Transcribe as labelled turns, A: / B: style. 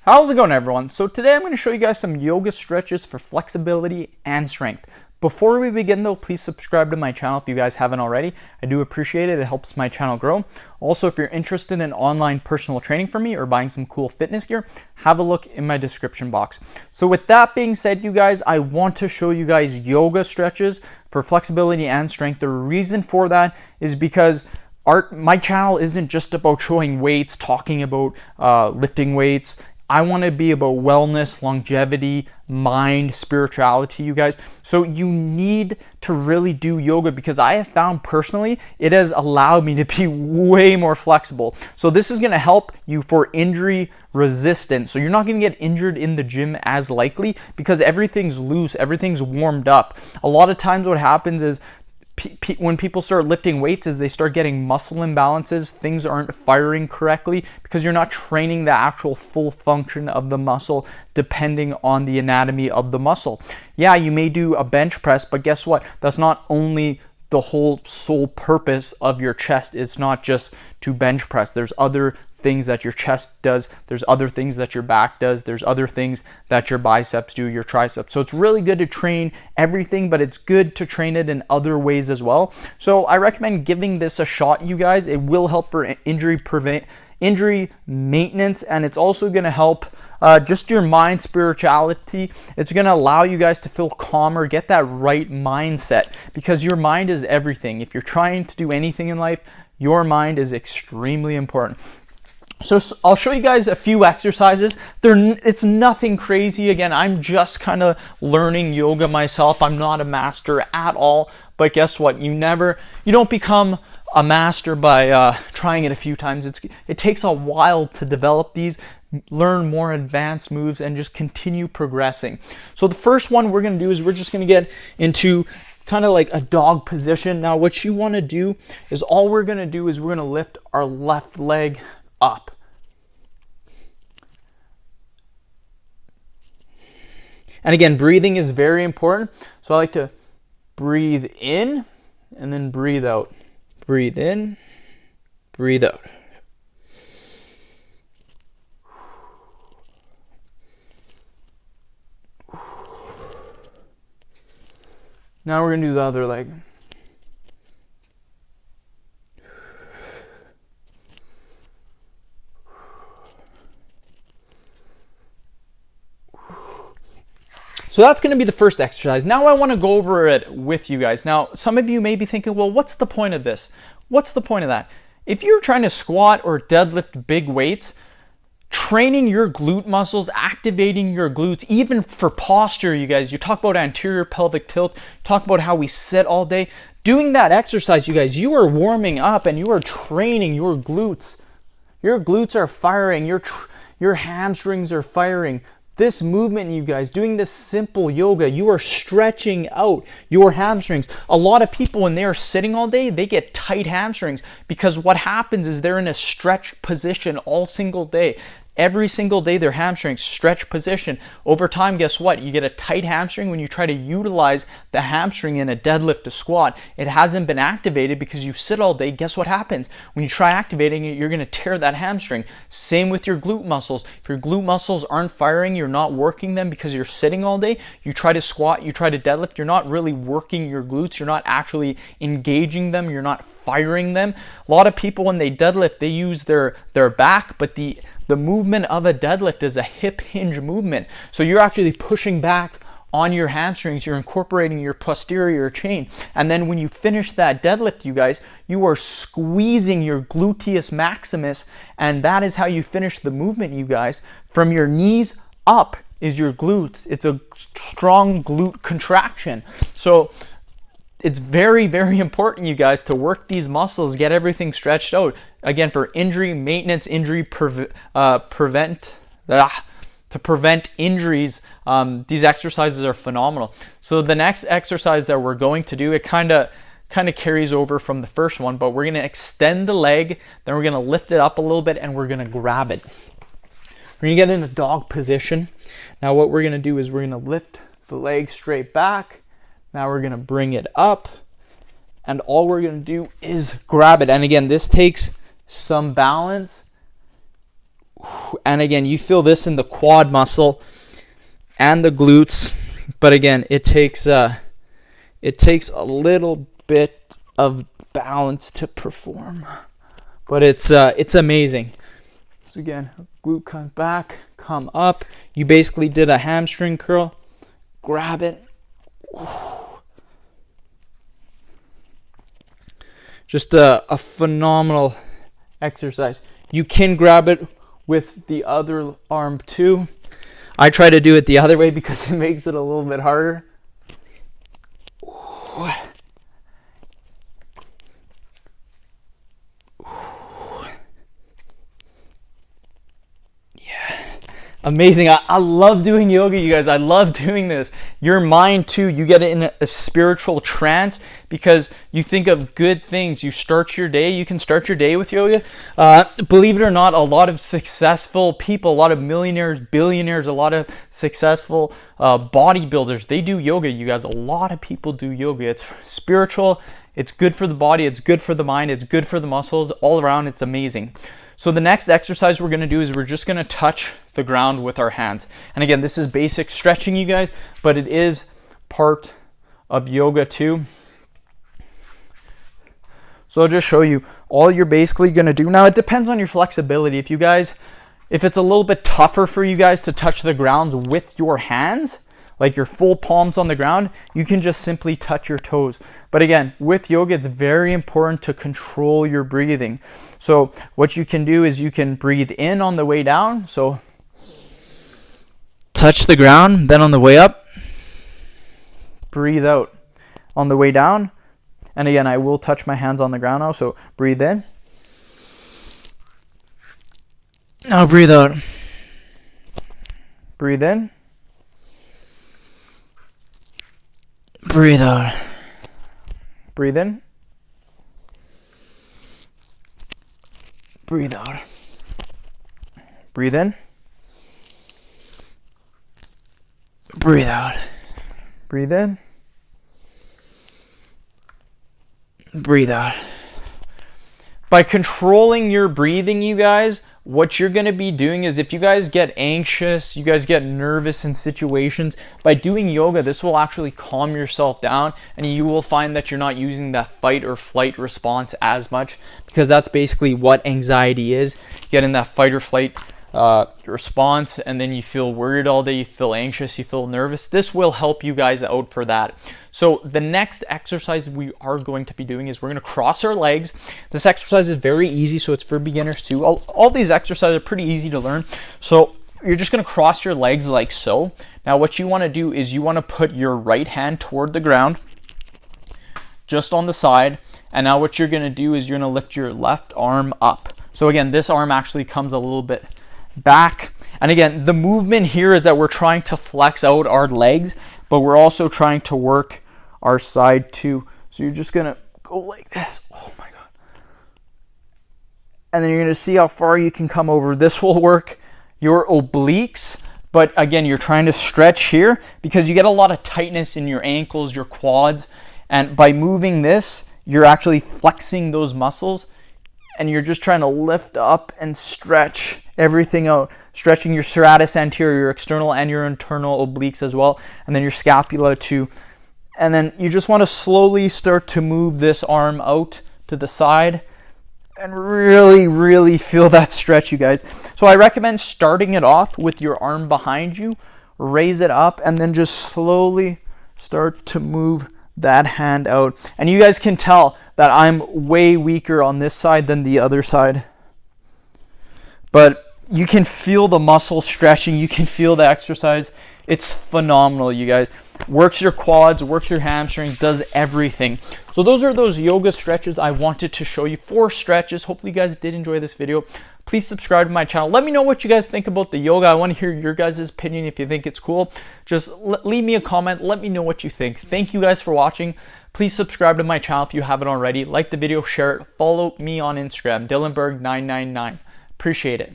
A: How's it going, everyone? So today I'm going to show you guys some yoga stretches for flexibility and strength. Before we begin though, please subscribe to my channel if you guys haven't already. I do appreciate it. It helps my channel grow. Also, if you're interested in online personal training from me or buying some cool fitness gear, have a look in my description box. So with that being said, you guys, I want to show you guys yoga stretches for flexibility and strength. The reason for that is because my channel isn't just about showing weights, talking about lifting weights. I want to be about wellness, longevity, mind, spirituality, you guys. So you need to really do yoga because I have found personally it has allowed me to be way more flexible. So this is going to help you for injury resistance. So you're not going to get injured in the gym as likely because everything's loose, everything's warmed up. A lot of times what happens is when people start lifting weights is they start getting muscle imbalances. Things aren't firing correctly because you're not training the actual full function of the muscle depending on the anatomy of the muscle. Yeah, you may do a bench press, but guess what? That's not only the whole sole purpose of your chest. It's not just to bench press. There's other things that your chest does, there's other things that your back does, there's other things that your biceps do, your triceps. So it's really good to train everything, but it's good to train it in other ways as well. So I recommend giving this a shot, you guys. It will help for injury maintenance, and it's also going to help just your mind, spirituality. It's going to allow you guys to feel calmer, get that right mindset, because your mind is everything. If you're trying to do anything in life, your mind is extremely important. So I'll show you guys a few exercises. It's nothing crazy. Again, I'm just kind of learning yoga myself. I'm not a master at all. But guess what? You don't become a master by trying it a few times. It takes a while to develop these, learn more advanced moves, and just continue progressing. So the first one we're going to do is we're just going to get into kind of like a dog position. Now what you want to do is all we're going to do is we're going to lift our left leg up. And again, breathing is very important. So I like to breathe in and then breathe out. Breathe in, breathe out. Now we're going to do the other leg. So that's going to be the first exercise. Now I want to go over it with you guys. Now, some of you may be thinking, well, what's the point of this? What's the point of that? If you're trying to squat or deadlift big weights, training your glute muscles, activating your glutes, even for posture, you guys, you talk about anterior pelvic tilt, talk about how we sit all day. Doing that exercise, you guys, you are warming up and you are training your glutes. Your glutes are firing, your hamstrings are firing. This movement, you guys, doing this simple yoga, you are stretching out your hamstrings. A lot of people, when they are sitting all day, they get tight hamstrings because what happens is they're in a stretch position all single day. Every single day, their hamstrings stretch position. Over time, guess what? You get a tight hamstring when you try to utilize the hamstring in a deadlift, a squat. It hasn't been activated because you sit all day. Guess what happens? When you try activating it, you're going to tear that hamstring. Same with your glute muscles. If your glute muscles aren't firing, you're not working them because you're sitting all day. You try to squat, you try to deadlift, you're not really working your glutes. You're not actually engaging them. You're not firing them. A lot of people, when they deadlift, they use their back, but the movement of a deadlift is a hip hinge movement. So you're actually pushing back on your hamstrings, you're incorporating your posterior chain. And then when you finish that deadlift, you guys, you are squeezing your gluteus maximus, and that is how you finish the movement, you guys. From your knees up is your glutes. It's a strong glute contraction. So it's very, very important, you guys, to work these muscles, get everything stretched out. Again, for injury maintenance, to prevent injuries, these exercises are phenomenal. So the next exercise that we're going to do, it kind of carries over from the first one, but we're going to extend the leg, then we're going to lift it up a little bit, and we're going to grab it. We're going to get in a dog position. Now what we're going to do is we're going to lift the leg straight back. Now we're going to bring it up, and all we're going to do is grab it. And again, this takes some balance And again, you feel this in the quad muscle and the glutes. But again, it takes a little bit of balance to perform. But it's amazing. So again, glute comes back, come up. You basically did a hamstring curl. Grab it. Just a phenomenal exercise. You can grab it with the other arm too. I try to do it the other way because it makes it a little bit harder. Amazing. I love doing yoga, you guys. I love doing this. Your mind too, you get in a spiritual trance because you think of good things. You start your day. You can start your day with yoga. Believe it or not, a lot of successful people, a lot of millionaires, billionaires, a lot of successful bodybuilders, they do yoga, you guys. A lot of people do yoga. It's spiritual. It's good for the body. It's good for the mind. It's good for the muscles. All around, it's amazing. So the next exercise we're going to do is we're just going to touch the ground with our hands. And again, this is basic stretching, you guys, but it is part of yoga too. So I'll just show you all you're basically going to do. Now it depends on your flexibility. If it's a little bit tougher for you guys to touch the ground with your hands, like your full palms on the ground, you can just simply touch your toes. But again, with yoga, it's very important to control your breathing. So what you can do is you can breathe in on the way down. So touch the ground, then on the way up, breathe out on the way down. And again, I will touch my hands on the ground now. So breathe in. Now breathe out. Breathe in. Breathe out. Breathe in. Breathe out. Breathe in. Breathe out. Breathe in. Breathe out. By controlling your breathing, you guys, what you're going to be doing is if you guys get anxious, you guys get nervous in situations, by doing yoga, this will actually calm yourself down and you will find that you're not using that fight or flight response as much, because that's basically what anxiety is. You get in that fight or flight response and then you feel worried all day, you feel anxious, you feel nervous. This will help you guys out for that. So the next exercise we are going to be doing is we're going to cross our legs. This exercise is very easy, so it's for beginners too. All these exercises are pretty easy to learn. So you're just going to cross your legs like so. Now what you want to do is you want to put your right hand toward the ground, just on the side. And now what you're going to do is you're going to lift your left arm up. So again, this arm actually comes a little bit back. And again, the movement here is that we're trying to flex out our legs, but we're also trying to work our side too. So you're just gonna go like this. Oh my God. And then you're gonna see how far you can come over. This will work your obliques, but again, you're trying to stretch here because you get a lot of tightness in your ankles, your quads, and by moving this, you're actually flexing those muscles and you're just trying to lift up and stretch everything out, stretching your serratus anterior, your external and your internal obliques as well, and then your scapula too. And then you just want to slowly start to move this arm out to the side and really, really feel that stretch, you guys. So I recommend starting it off with your arm behind you, raise it up, and then just slowly start to move that hand out. And you guys can tell that I'm way weaker on this side than the other side. But you can feel the muscle stretching. You can feel the exercise. It's phenomenal, you guys. Works your quads, works your hamstrings, does everything. So those are those yoga stretches I wanted to show you. 4 stretches. Hopefully you guys did enjoy this video. Please subscribe to my channel. Let me know what you guys think about the yoga. I want to hear your guys' opinion if you think it's cool. Just leave me a comment. Let me know what you think. Thank you guys for watching. Please subscribe to my channel if you haven't already. Like the video, share it. Follow me on Instagram, DylanBerg999. Appreciate it.